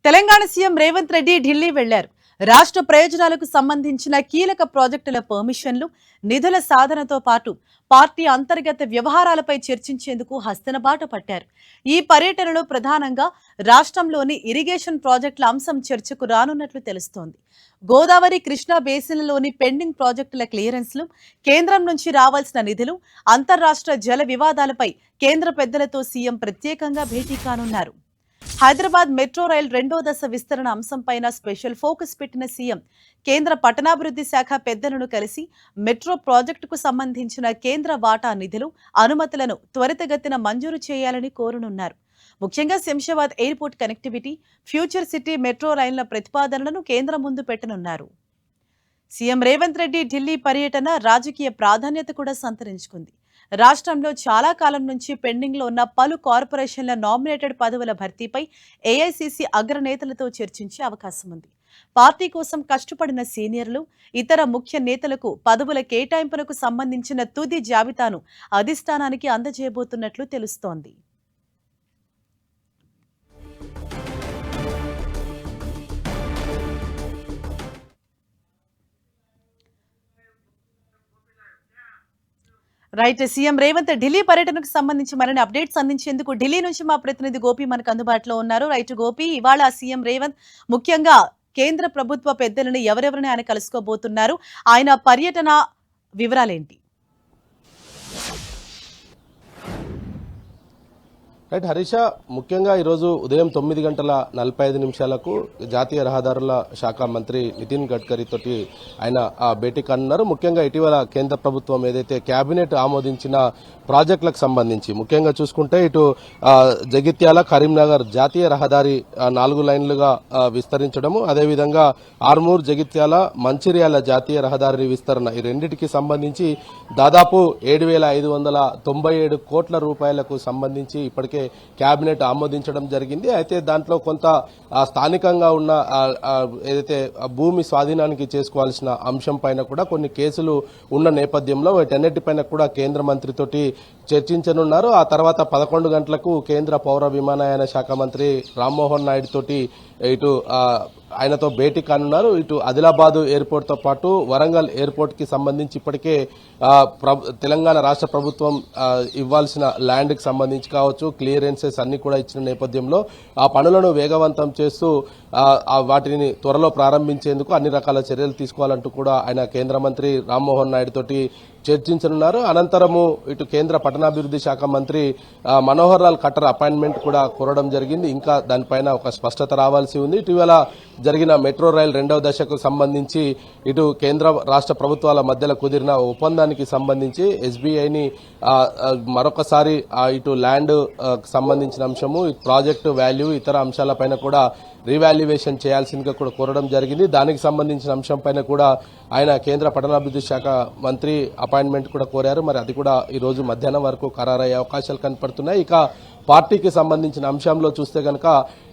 Telangana CM Revanth Reddy Delhi వెళ్లారు. రాష్ట్ర ప్రయోజనాలకు సంబంధించిన కీలక ప్రాజెక్టుల పర్మిషన్లు, నిధుల సాధనతో పాటు పార్టీ అంతర్గత వ్యవహారాలపై చర్చించేందుకు హస్తనబాట పట్టారు. ఈ పర్యటనలో ప్రధానంగా రాష్ట్రంలోని ఇరిగేషన్ ప్రాజెక్టుల అంశం చర్చకు రానున్నట్లు తెలుస్తోంది. గోదావరి, కృష్ణా బేసిన్లలోని పెండింగ్ ప్రాజెక్టుల క్లియరెన్స్లు, కేంద్రం నుంచి రావాల్సిన నిధులు, అంతర్రాష్ట్ర జల వివాదాలపై కేంద్ర పెద్దలతో సీఎం ప్రత్యేకంగా భేటీ కానున్నారు. హైదరాబాద్ మెట్రో రైల్ రెండో దశ విస్తరణ అంశంపైన స్పెషల్ ఫోకస్ పెట్టిన సీఎం కేంద్ర పట్టణాభివృద్ధి శాఖ పెద్దలను కలిసి మెట్రో ప్రాజెక్టుకు సంబంధించిన కేంద్ర వాటా నిధులు, అనుమతులను త్వరితగతిన మంజూరు చేయాలని కోరనున్నారు. ముఖ్యంగా Shamshabad airport connectivity, future city metro రైళ్ల ప్రతిపాదనలను కేంద్రం ముందు పెట్టనున్నారు. సీఎం రేవంత్ రెడ్డి ఢిల్లీ పర్యటన రాజకీయ ప్రాధాన్యత కూడా సంతరించుకుంది. రాష్ట్రంలో చాలా కాలం నుంచి పెండింగ్ లో ఉన్న పలు కార్పొరేషన్ల నామినేటెడ్ పదవుల భర్తీపై ఏఐసీసీ అగ్రనేతలతో చర్చించే అవకాశం ఉంది. పార్టీ కోసం కష్టపడిన సీనియర్లు, ఇతర ముఖ్య నేతలకు పదవుల కేటాయింపులకు సంబంధించిన తుది జాబితాను అధిష్టానానికి అందజేయబోతున్నట్లు తెలుస్తోంది. రైట్, సీఎం రేవంత్ ఢిల్లీ పర్యటనకు సంబంధించి మరిన్ని అప్డేట్స్ అందించేందుకు ఢిల్లీ నుంచి మా ప్రతినిధి గోపి మనకు అందుబాటులో ఉన్నారు. రైట్ గోపి, ఇవాళ సీఎం రేవంత్ ముఖ్యంగా కేంద్ర ప్రభుత్వ పెద్దలని ఎవరెవరిని ఆయన కలుసుకోబోతున్నారు, ఆయన పర్యటన వివరాలేంటి? రైట్ హరీష, ముఖ్యంగా ఈరోజు ఉదయం 9:45 జాతీయ రహదారుల శాఖ మంత్రి నితిన్ గడ్కరీ తోటి ఆయన భేటీ కానున్నారు. ముఖ్యంగా ఇటీవల కేంద్ర ప్రభుత్వం ఏదైతే కేబినెట్ ఆమోదించిన ప్రాజెక్టులకు సంబంధించి ముఖ్యంగా చూసుకుంటే ఇటు జగిత్యాల, కరీంనగర్ జాతీయ రహదారి 4 లైన్లుగా విస్తరించడము, అదేవిధంగా ఆర్మూర్, జగిత్యాల, మంచిర్యాల జాతీయ రహదారి విస్తరణ, ఈ రెండింటికి సంబంధించి దాదాపు 7,597 కోట్ల రూపాయలకు సంబంధించి ఇప్పటికే కేబినెట్ ఆమోదించడం జరిగింది. అయితే దాంట్లో కొంత స్థానికంగా ఉన్న ఏదైతే భూమి స్వాధీనానికి చేసుకోవాల్సిన అంశం పైన కూడా కొన్ని కేసులు ఉన్న నేపథ్యంలో వీటన్నిటిపైన కూడా కేంద్ర మంత్రితోటి చర్చించనున్నారు. ఆ తర్వాత 11 గంటలకు కేంద్ర పౌర విమానయాన శాఖ మంత్రి రామ్మోహన్ నాయుడు తోటి ఇటు ఆయనతో భేటీ కానున్నారు. ఇటు ఆదిలాబాద్ ఎయిర్పోర్ట్ తో పాటు వరంగల్ ఎయిర్పోర్ట్ కి సంబంధించి ఇప్పటికే తెలంగాణ రాష్ట్ర ప్రభుత్వం ఇవ్వాల్సిన ల్యాండ్ కి సంబంధించి కావచ్చు, క్లియరెన్సెస్ అన్ని కూడా ఇచ్చిన నేపథ్యంలో ఆ పనులను వేగవంతం చేస్తూ వాటిని త్వరలో ప్రారంభించేందుకు అన్ని రకాల చర్యలు తీసుకోవాలంటూ కూడా ఆయన కేంద్ర మంత్రి రామ్మోహన్ నాయుడు తోటి చర్చించనున్నారు. అనంతరము ఇటు కేంద్ర పట్టణాభివృద్ధి శాఖ మంత్రి మనోహర్ లాల్ ఖట్టర్ అపాయింట్మెంట్ కూడా కోరడం జరిగింది. ఇంకా దానిపైన ఒక స్పష్టత రావాల్సి ఉంది. ఇటీవల జరిగిన మెట్రో రైల్ రెండవ దశకు సంబంధించి ఇటు కేంద్ర రాష్ట్ర ప్రభుత్వాల మధ్యలో కుదిరిన ఒప్పందానికి సంబంధించి ఎస్బీఐని మరొకసారి ఇటు ల్యాండ్ సంబంధించిన అంశము, ప్రాజెక్టు వాల్యూ, ఇతర అంశాలపైన కూడా రీవాల్యుయేషన్ చేయాల్సిందిగా కూడా కోరడం జరిగింది. దానికి సంబంధించిన అంశం పైన కూడా ఆయన కేంద్ర పట్టణాభివృద్ధి శాఖ మంత్రి అపాయింట్మెంట్ కూడా కోరారు. మరి అది కూడా ఈ రోజు మధ్యాహ్నం వరకు ఖరారయ్యే అవకాశాలు కనపడుతున్నాయి. ఇక పార్టీకి సంబంధించిన అంశంలో చూస్తే కనుక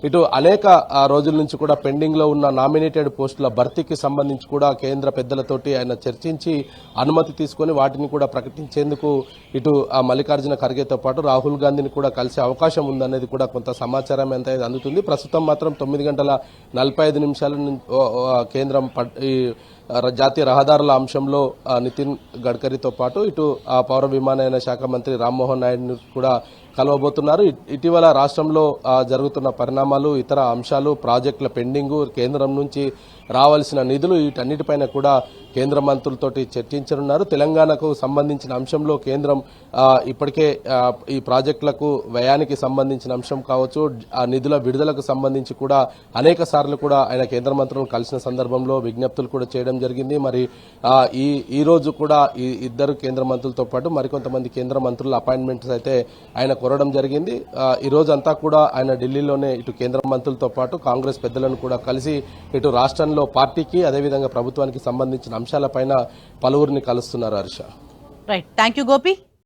ఇటు అనేక రోజుల నుంచి కూడా పెండింగ్ లో ఉన్న నామినేటెడ్ పోస్టుల భర్తీకి సంబంధించి కూడా కేంద్ర పెద్దలతోటి ఆయన చర్చించి అనుమతి తీసుకుని వాటిని కూడా ప్రకటించేందుకు ఇటు మల్లికార్జున ఖర్గేతో పాటు రాహుల్ గాంధీని కూడా కలిసే అవకాశం ఉందనేది కూడా కొంత సమాచారం ఎంత అందుతుంది. ప్రస్తుతం మాత్రం 9:45 కేంద్రం జాతీయ రహదారుల అంశంలో నితిన్ గడ్కరీతో పాటు ఇటు పౌర విమానయాన శాఖ మంత్రి రామ్మోహన్ నాయుడుని కూడా కలవబోతున్నారు. ఇటీవల రాష్ట్రంలో జరుగుతున్న పరిణామాలు, ఇతర అంశాలు, ప్రాజెక్టుల పెండింగు, కేంద్రం నుంచి రావాల్సిన నిధులు, వీటన్నిటిపైన కూడా కేంద్ర మంత్రులతోటి చర్చించనున్నారు. తెలంగాణకు సంబంధించిన అంశంలో కేంద్రం ఇప్పటికే ఈ ప్రాజెక్టులకు వ్యయానికి సంబంధించిన అంశం కావచ్చు, ఆ నిధుల విడుదలకు సంబంధించి కూడా అనేక సార్లు కూడా ఆయన కేంద్ర మంత్రులను కలిసిన సందర్భంలో విజ్ఞప్తులు కూడా చేయడం జరిగింది. మరి ఈ రోజు కూడా ఈ ఇద్దరు కేంద్ర మంత్రులతో పాటు మరికొంతమంది కేంద్ర మంత్రుల అపాయింట్మెంట్స్ అయితే ఆయన కోరడం జరిగింది. ఈ రోజు అంతా కూడా ఆయన ఢిల్లీలోనే ఇటు కేంద్ర మంత్రులతో పాటు కాంగ్రెస్ పెద్దలను కూడా కలిసి ఇటు రాష్ట్రంలో పార్టీకి అదేవిధంగా ప్రభుత్వానికి సంబంధించిన అంశాలపైన పలువురిని కలుస్తున్నారు. Harsha, right, thank you Gopi.